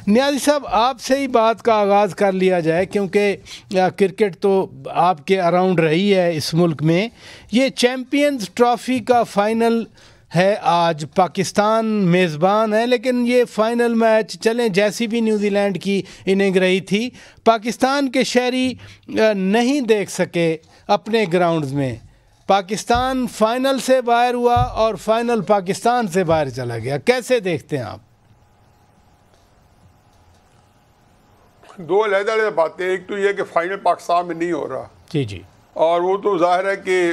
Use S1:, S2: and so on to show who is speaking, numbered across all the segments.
S1: نیازی صاحب آپ سے ہی بات کا آغاز کر لیا جائے کیونکہ کرکٹ تو آپ کے اراؤنڈ رہی ہے اس ملک میں. یہ چیمپئنز ٹرافی کا فائنل ہے, آج پاکستان میزبان ہے, لیکن یہ فائنل میچ چلیں جیسی بھی نیوزی لینڈ کی اننگ رہی تھی, پاکستان کے شہری نہیں دیکھ سکے اپنے گراؤنڈز میں. پاکستان فائنل سے باہر ہوا اور فائنل پاکستان سے باہر چلا گیا. کیسے دیکھتے ہیں آپ؟
S2: دو علیحدہ علیحدہ باتیں. ایک تو یہ کہ فائنل پاکستان میں نہیں ہو رہا,
S1: جی,
S2: اور وہ تو ظاہر ہے کہ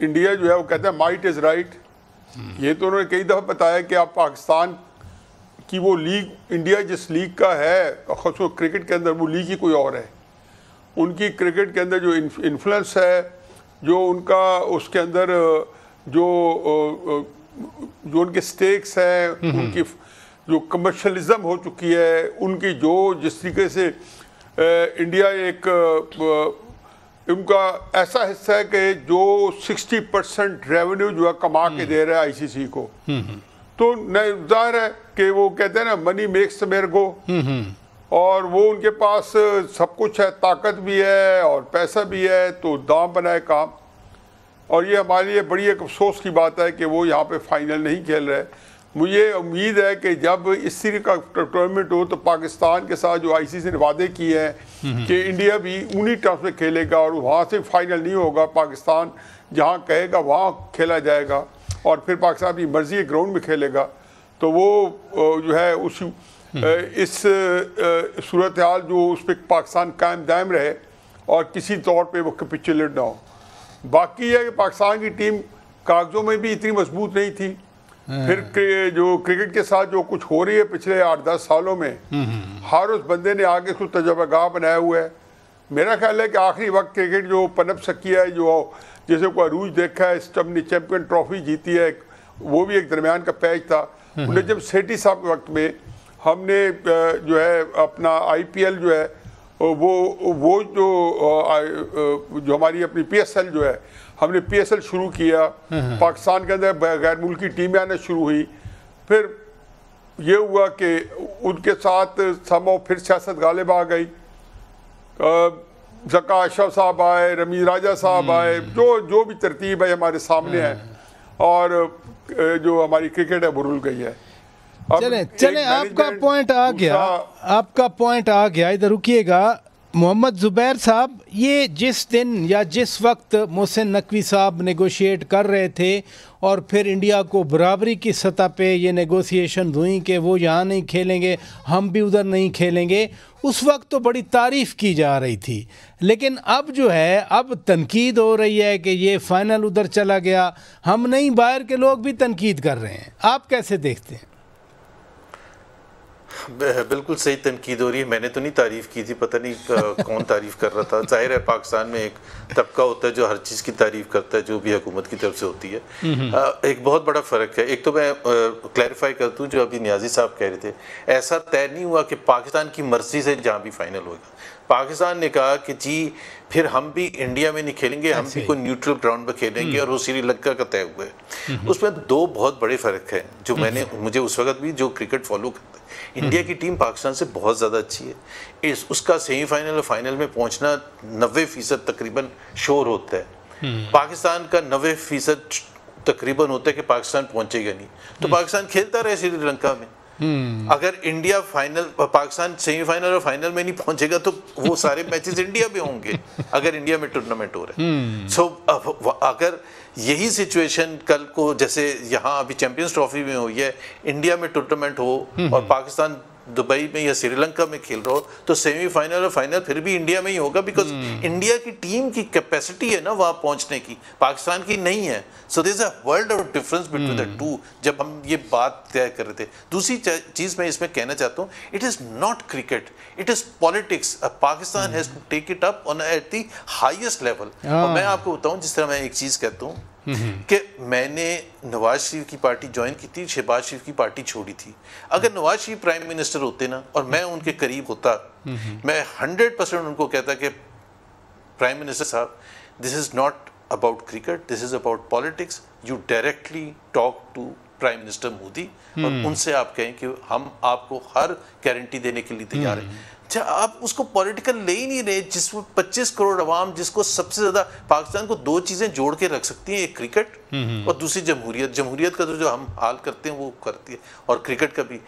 S2: انڈیا جو ہے وہ کہتا ہے مائٹ از رائٹ. یہ تو انہوں نے کئی دفعہ بتایا کہ آپ پاکستان کی وہ لیگ, انڈیا جس لیگ کا ہے خصوصاً کرکٹ کے اندر, وہ لیگ ہی کوئی اور ہے. ان کی کرکٹ کے اندر جو انفلوئنس ہے, جو ان کا اس کے اندر جو ان کے سٹیکس ہیں, ان کی جو کمرشلزم ہو چکی ہے, ان کی جو جس طریقے سے انڈیا ایک ان کا ایسا حصہ ہے کہ جو 60% ریونیو جو ہے کما کے دے رہا ہے آئی سی سی کو, تو ظاہر ہے کہ وہ کہتے ہیں نا منی میکس میرگو, اور وہ ان کے پاس سب کچھ ہے, طاقت بھی ہے اور پیسہ بھی ہے, تو دام بنائے کام. اور یہ ہمارے لیے بڑی ایک افسوس کی بات ہے کہ وہ یہاں پہ فائنل نہیں کھیل رہے. مجھے امید ہے کہ جب اس طرح کا ٹورنامنٹ ہو تو پاکستان کے ساتھ جو آئی سی سی نے وعدے کیے ہیں کہ انڈیا بھی انہی ٹرمز میں کھیلے گا, اور وہاں سے فائنل نہیں ہوگا, پاکستان جہاں کہے گا وہاں کھیلا جائے گا, اور پھر پاکستان اپنی مرضی کے گراؤنڈ میں کھیلے گا. تو وہ جو ہے اس صورتحال جو اس پہ پاکستان قائم دائم رہے اور کسی طور پہ وہ کیپچولیٹ نہ ہو. باقی یہ ہے کہ پاکستان کی ٹیم کاغذوں میں بھی اتنی مضبوط نہیں تھی. پھر جو کرکٹ کے ساتھ جو کچھ ہو رہی ہے پچھلے 8-10 سالوں میں, ہر اس بندے نے آگے کو تجربہ گاہ بنایا ہوا ہے. میرا خیال ہے کہ آخری وقت کرکٹ جو پنپ سکی ہے, جو جیسے کوئی عروج دیکھا ہے, چیمپئن ٹرافی جیتی ہے, وہ بھی ایک درمیان کا پیچ تھا. انہیں جب سیٹھی صاحب کے وقت میں ہم نے جو ہے اپنا آئی پی ایل جو ہے وہ جو ہماری اپنی پی ایس ایل جو ہے, ہم نے پی ایس ایل شروع کیا, پاکستان کے اندر غیر ملکی ٹیمیں آنا شروع ہوئی. پھر یہ ہوا کہ ان کے ساتھ سمو پھر سیاست غالب آ گئی, ذکا اشرف صاحب آئے, رمیز راجہ صاحب آئے, جو بھی ترتیب ہے ہمارے سامنے ہے, اور جو ہماری کرکٹ ہے وہ رل گئی ہے.
S1: چلیں آپ کا پوائنٹ آ گیا, ادھر رکیے گا. محمد زبیر صاحب, یہ جس دن یا جس وقت محسن نقوی صاحب نیگوشیٹ کر رہے تھے اور پھر انڈیا کو برابری کی سطح پہ یہ نیگوسیشن ہوئیں کہ وہ یہاں نہیں کھیلیں گے, ہم بھی ادھر نہیں کھیلیں گے, اس وقت تو بڑی تعریف کی جا رہی تھی. لیکن اب جو ہے اب تنقید ہو رہی ہے کہ یہ فائنل ادھر چلا گیا, ہم نہیں, باہر کے لوگ بھی تنقید کر رہے ہیں. آپ کیسے دیکھتے ہیں؟
S3: بالکل صحیح تنقید ہو رہی ہے. میں نے تو نہیں تعریف کی تھی, پتہ نہیں کون تعریف کر رہا تھا. ظاہر ہے پاکستان میں ایک طبقہ ہوتا ہے جو ہر چیز کی تعریف کرتا ہے جو بھی حکومت کی طرف سے ہوتی ہے. ایک بہت بڑا فرق ہے. ایک تو میں کلیریفائی کرتا ہوں, جو ابھی نیازی صاحب کہہ رہے تھے, ایسا طے نہیں ہوا کہ پاکستان کی مرضی سے جہاں بھی فائنل ہوگا. پاکستان نے کہا کہ جی پھر ہم بھی انڈیا میں نہیں کھیلیں گے, ہم بھی کوئی نیوٹرل گراؤنڈ پہ کھیلیں گے, اور وہ سری لنکا کا طے ہوا ہے. اس میں دو بہت بڑے فرق ہیں جو مجھے اس وقت بھی جو کرکٹ فالو کرتا ہے. انڈیا کی ٹیم پاکستان سے بہت زیادہ اچھی ہے. اس کا سیمی فائنل اور فائنل میں پہنچنا 90% تقریباً شور ہوتا ہے. پاکستان کا 90% تقریباً ہوتا ہے کہ پاکستان پہنچے گا نہیں, تو پاکستان کھیلتا رہے سری لنکا میں. اگر انڈیا پاکستان سیمی فائنل اور فائنل میں نہیں پہنچے گا تو وہ سارے میچز انڈیا میں ہوں گے اگر انڈیا میں ٹورنامنٹ ہو رہا ہے. سو اگر یہی سچویشن کل کو جیسے یہاں ابھی چیمپئنز ٹرافی میں ہوئی ہے, انڈیا میں ٹورنامنٹ ہو اور پاکستان دبئی میں یا سری لنکا میں کھیل رہا ہو, تو سیمی فائنل اور فائنل پھر بھی انڈیا میں ہی ہوگا, بیکاز انڈیا کی ٹیم کی کیپیسٹی ہے نا وہاں پہنچنے کی, پاکستان کی نہیں ہے. So there is a world of difference between the two, جب ہم یہ بات طے کر رہے تھے. دوسری چیز میں اس میں کہنا چاہتا ہوں, it is not cricket, it is politics. Pakistan has to take it up on at the highest level. اور میں آپ کو بتاؤں, جس طرح میں ایک چیز کہتا ہوں کہ میں نے نواز شریف کی پارٹی جوائن کی تھی, شہباز شریف کی پارٹی چھوڑی تھی. اگر نواز شریف پرائم منسٹر ہوتے نا اور میں ان کے قریب ہوتا, میں 100% ان کو کہتا کہ پرائم منسٹر صاحب, this is not about cricket, this is about politics. You directly talk to prime minister Modi اور ان سے آپ کہیں کہ ہم آپ کو ہر گارنٹی دینے کے لیے تیار ہیں. اچھا آپ اس کو پولیٹیکل لے ہی نہیں رہے جس میں 25 کروڑ عوام جس کو سب سے زیادہ پاکستان کو دو چیزیں جوڑ کے رکھ سکتی ہیں, ایک کرکٹ اور دوسری جمہوریت کا جو ہم حال کرتے ہیں وہ کرتی ہے, اور کرکٹ کا بھی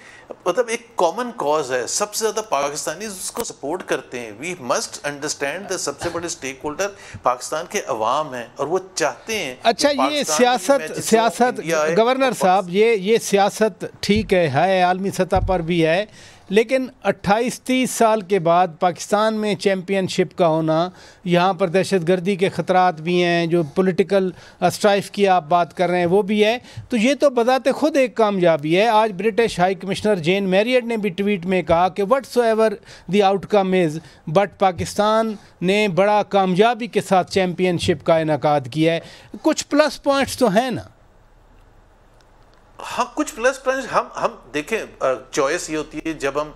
S3: مطلب ایک کامن کاز ہے, سب سے زیادہ پاکستانی اس کو سپورٹ کرتے ہیں. وی مسٹ انڈرسٹینڈ دا سب سے بڑے اسٹیک ہولڈر پاکستان کے عوام ہیں اور وہ چاہتے ہیں.
S1: اچھا یہ سیاست گورنر صاحب یہ سیاست ٹھیک ہے عالمی سطح پر بھی ہے, لیکن 28-30 سال کے بعد پاکستان میں چیمپئن شپ کا ہونا, یہاں پر دہشت گردی کے خطرات بھی ہیں, جو پولیٹیکل اسٹرائف کی آپ بات کر رہے ہیں وہ بھی ہے, تو یہ تو بذات خود ایک کامیابی ہے. آج British high commissioner Jane Marriott نے بھی ٹویٹ میں کہا کہ what so ever the out come is, but Pakistan نے بڑا کامیابی کے ساتھ چیمپئن شپ کا انعقاد کیا ہے. کچھ پلس پوائنٹس تو ہیں نا؟
S3: ہاں کچھ پلس پوائنٹس ہم دیکھیں, چوائس یہ ہوتی ہے جب ہم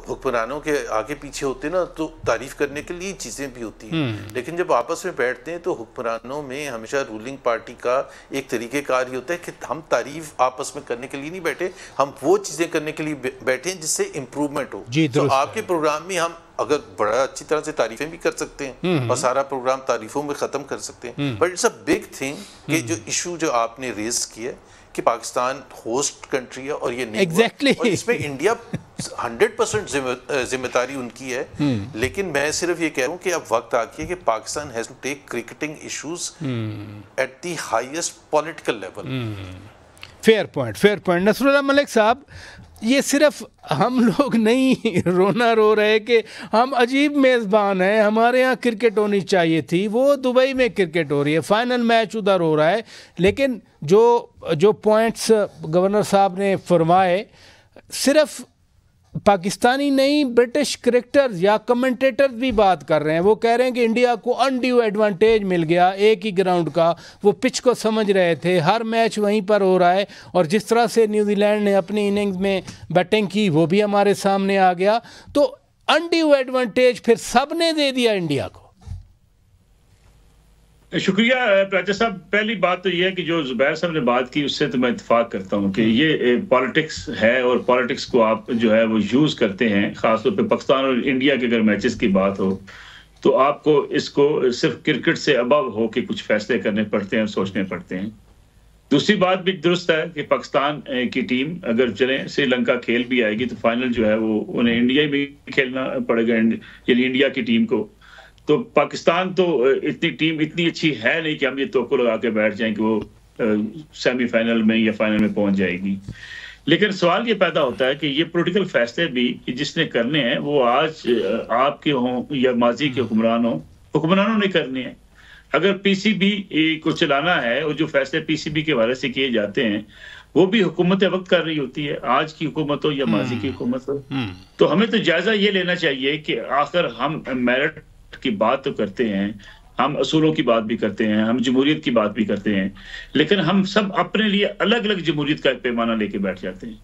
S3: حکمرانوں کے آگے پیچھے ہوتے ہیں نا تو تعریف کرنے کے لیے چیزیں بھی ہوتی ہیں, لیکن جب آپس میں بیٹھتے ہیں تو حکمرانوں میں ہمیشہ رولنگ پارٹی کا ایک طریقہ کار ہی ہوتا ہے کہ ہم تعریف آپس میں کرنے کے لیے نہیں بیٹھے, ہم وہ چیزیں کرنے کے لیے بیٹھے ہیں جس سے امپرومنٹ ہو. تو آپ کے پروگرام میں ہم اگر بڑا اچھی طرح سے تعریفیں بھی کر سکتے ہیں اور سارا پروگرام تعریفوں میں ختم کر سکتے ہیں, but it's a big thing کہ جو ایشو جو آپ نے ریز کیا ہے کہ پاکستان ہوسٹ کنٹری ہے اور یہ نہیں اور اس میں انڈیا 100% ذمہ داری ان کی ہے, لیکن میں صرف یہ کہہ رہا ہوں کہ اب وقت آ گیا کہ Pakistan has to take cricketing issues at the highest political level.
S1: Fair point. Nasrullah Malik صاحب, یہ صرف ہم لوگ نہیں رونا رو رہے کہ ہم عجیب میزبان ہیں, ہمارے یہاں کرکٹ ہونی چاہیے تھی, وہ دبئی میں کرکٹ ہو رہی ہے, فائنل میچ ادھر ہو رہا ہے, لیکن جو پوائنٹس گورنر صاحب نے فرمائے صرف پاکستانی نہیں, برٹش کرکٹرز یا کمنٹیٹرز بھی بات کر رہے ہیں. وہ کہہ رہے ہیں کہ انڈیا کو انڈیو ایڈوانٹیج مل گیا ایک ہی گراؤنڈ کا, وہ پچ کو سمجھ رہے تھے, ہر میچ وہیں پر ہو رہا ہے, اور جس طرح سے نیوزی لینڈ نے اپنی اننگز میں بیٹنگ کی وہ بھی ہمارے سامنے آ گیا. تو انڈیو ایڈوانٹیج پھر سب نے دے دیا انڈیا کو.
S4: شکریہ پراچا صاحب. پہلی بات تو یہ ہے کہ جو زبیر صاحب نے بات کی اس سے تو میں اتفاق کرتا ہوں کہ یہ پالیٹکس ہے, اور پالیٹکس کو آپ جو ہے وہ یوز کرتے ہیں, خاص طور پہ پاکستان اور انڈیا کے اگر میچز کی بات ہو تو آپ کو اس کو صرف کرکٹ سے ابو ہو کے کچھ فیصلے کرنے پڑتے ہیں اور سوچنے پڑتے ہیں. دوسری بات بھی درست ہے کہ پاکستان کی ٹیم اگر چلیں سری لنکا کھیل بھی آئے گی تو فائنل جو ہے وہ انہیں انڈیا میں کھیلنا پڑے گا, یعنی انڈیا کی ٹیم کو. تو پاکستان تو ٹیم اتنی اچھی ہے نہیں کہ ہم یہ توقع لگا کے بیٹھ جائیں کہ وہ سیمی فائنل میں یا فائنل میں پہنچ جائے گی. لیکن سوال یہ پیدا ہوتا ہے کہ یہ پولیٹیکل فیصلے بھی جس نے کرنے ہیں وہ آج آپ کے ہوں یا ماضی کے حکمرانوں نے کرنے ہیں. اگر پی سی بی کو چلانا ہے اور جو فیصلے پی سی بی کے حوالے سے کیے جاتے ہیں وہ بھی حکومت وقت کر رہی ہوتی ہے, آج کی حکومت ہو یا ماضی کی حکومت ہو. تو ہمیں تو جائزہ یہ لینا چاہیے کہ آخر ہم میرٹ کی بات تو کرتے ہیں, ہم اصولوں کی بات بھی کرتے ہیں, ہم جمہوریت کی بات بھی کرتے ہیں, لیکن ہم سب اپنے لیے الگ الگ جمہوریت کا ایک پیمانہ لے کے بیٹھ جاتے ہیں.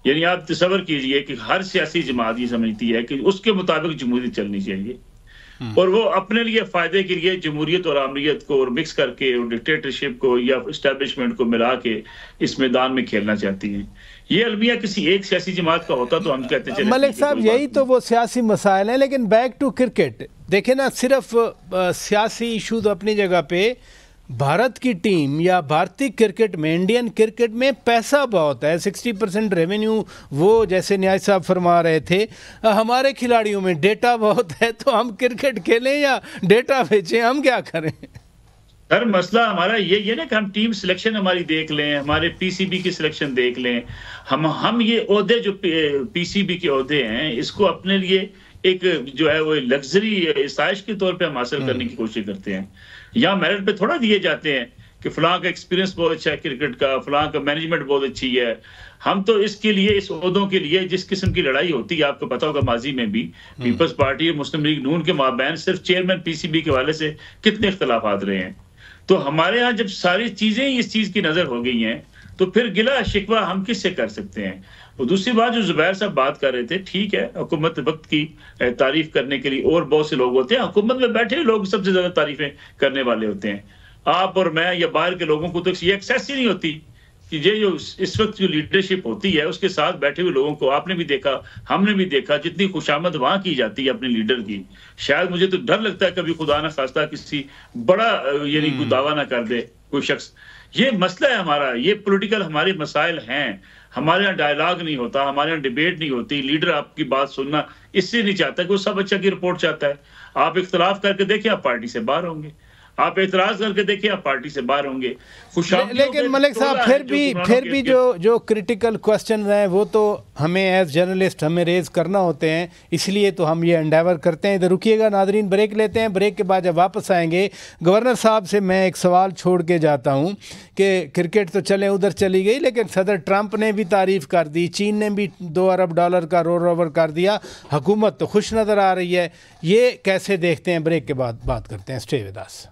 S4: یعنی آپ تصور کیجئے کہ ہر سیاسی جماعت یہ سمجھتی ہے کہ اس کے مطابق جمہوریت چلنی چاہیے, اور وہ اپنے لیے فائدے کے لیے جمہوریت اور عامریت کو اور مکس کر کے اور ڈکٹیٹرشپ کو یا اسٹیبلشمنٹ کو ملا کے اس میدان میں کھیلنا چاہتی ہیں. یہ المیہ کسی ایک سیاسی جماعت کا ہوتا تو ہم کہتے چلیں.
S1: ملک صاحب یہی تو وہ سیاسی مسائل ہیں, لیکن بیک ٹو کرکٹ دیکھیں نا, صرف سیاسی ایشو تو اپنی جگہ پہ, بھارت کی ٹیم یا بھارتی کرکٹ میں, انڈین کرکٹ میں پیسہ بہت ہے, 60% ریونیو وہ جیسے نیاز صاحب فرما رہے تھے. ہمارے کھلاڑیوں میں ڈیٹا بہت ہے, تو ہم کرکٹ کھیلیں یا ڈیٹا بیچیں, ہم کیا کریں؟
S4: ہر مسئلہ ہمارا یہ نا کہ ہم ٹیم سلیکشن ہماری دیکھ لیں, ہمارے پی سی بی کی سلیکشن دیکھ لیں. ہم یہ عہدے جو پی سی بی کے عہدے ہیں اس کو اپنے لیے ایک جو ہے وہ لگژری آسائش کے طور پہ ہم حاصل کرنے کی کوشش کرتے ہیں. یہاں میرٹ پہ تھوڑا دیے جاتے ہیں کہ فلاں کا ایکسپیرینس بہت اچھا ہے کرکٹ کا, فلاں کا مینجمنٹ بہت اچھی ہے. ہم تو اس کے لیے, اس عہدوں کے لیے جس قسم کی لڑائی ہوتی ہے آپ کو پتا ہوگا ماضی میں بھی پیپلز پارٹی اور مسلم لیگ نون کے مابین صرف چیئرمین پی سی بی کے حوالے سے کتنے اختلافات رہے ہیں. تو ہمارے ہاں جب ساری چیزیں اس چیز کی نظر ہو گئی ہیں تو پھر گلہ شکوہ ہم کس سے کر سکتے ہیں. اور دوسری بات جو زبیر صاحب بات کر رہے تھے, ٹھیک ہے حکومت وقت کی تعریف کرنے کے لیے اور بہت سے لوگ ہوتے ہیں, حکومت میں بیٹھے لوگ سب سے زیادہ تعریفیں کرنے والے ہوتے ہیں. آپ اور میں یا باہر کے لوگوں کو تو یہ ایکسیس ہی نہیں ہوتی کہ یہ جو اس وقت جو لیڈرشپ ہوتی ہے اس کے ساتھ بیٹھے ہوئے لوگوں کو آپ نے بھی دیکھا، ہم نے بھی دیکھا، جتنی خوشامد وہاں کی جاتی ہے اپنے لیڈر کی، شاید مجھے تو ڈر لگتا ہے کبھی خدا نہ خواستہ کسی بڑا یعنی کوئی دعویٰ نہ کر دے کوئی شخص. یہ مسئلہ ہے ہمارا، یہ پولیٹیکل ہمارے مسائل ہیں. ہمارے یہاں ڈائلاگ نہیں ہوتا، ہمارے یہاں ڈیبیٹ نہیں ہوتی. لیڈر آپ کی بات سننا اس سے نہیں چاہتا کہ وہ سب اچھا کی رپورٹ چاہتا ہے. آپ اختلاف کر کے دیکھیں آپ پارٹی سے باہر ہوں گے، آپ اعتراض کر کے دیکھیں آپ پارٹی سے باہر ہوں گے.
S1: لیکن ملک صاحب پھر بھی جو کریٹیکل کوسچنز ہیں وہ تو ہمیں ایز جرنلسٹ ہمیں ریز کرنا ہوتے ہیں، اس لیے تو ہم یہ انڈیور کرتے ہیں. ادھر رکیے گا ناظرین، بریک لیتے ہیں. بریک کے بعد جب واپس آئیں گے گورنر صاحب سے میں ایک سوال چھوڑ کے جاتا ہوں کہ کرکٹ تو چلیں ادھر چلی گئی، لیکن صدر ٹرمپ نے بھی تعریف کر دی، چین نے بھی $2 ارب کا رول اوور کر دیا، حکومت تو خوش نظر آ رہی ہے. یہ کیسے دیکھتے ہیں؟ بریک کے بعد بات کرتے ہیں. Stay with us.